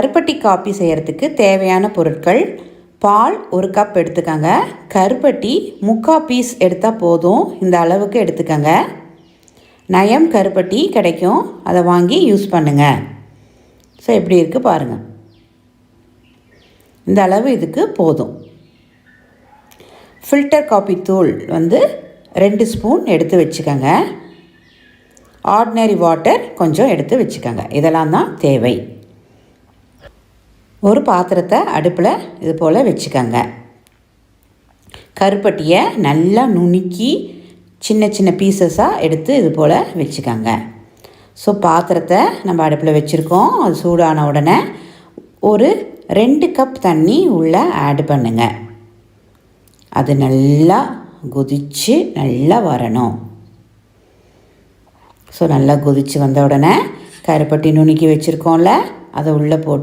கருப்பட்டி காப்பி செய்கிறதுக்கு தேவையான பொருட்கள்: பால் 1 கப் எடுத்துக்கங்க. கருப்பட்டி 3/4 பீஸ் எடுத்தால் போதும். இந்த அளவுக்கு எடுத்துக்கங்க. நயம் கருப்பட்டி கிடைக்கும், அதை வாங்கி யூஸ் பண்ணுங்கள். ஸோ எப்படி இருக்குது பாருங்கள். இந்த அளவு இதுக்கு போதும். ஃபில்டர் காப்பி தூள் 2 ஸ்பூன் எடுத்து வச்சுக்கோங்க. ஆர்டினரி வாட்டர் கொஞ்சம் எடுத்து வச்சுக்கோங்க. இதெல்லாம் தான் தேவை. ஒரு பாத்திரத்தை அடுப்பில் இது போல் வச்சுக்கோங்க. கருப்பட்டியை நல்லா நுணுக்கி சின்ன சின்ன பீசஸாக எடுத்து இது போல் வச்சுக்கோங்க. ஸோ பாத்திரத்தை நம்ம அடுப்பில் வச்சுருக்கோம். அது சூடான உடனே ஒரு 2 கப் தண்ணி உள்ளே ஆட் பண்ணுங்க. அது நல்லா கொதித்து நல்லா வரணும். ஸோ நல்லா கொதித்து வந்த உடனே கருப்பட்டி நுணுக்கி வச்சுருக்கோம்ல, அதை உள்ளே போட்டு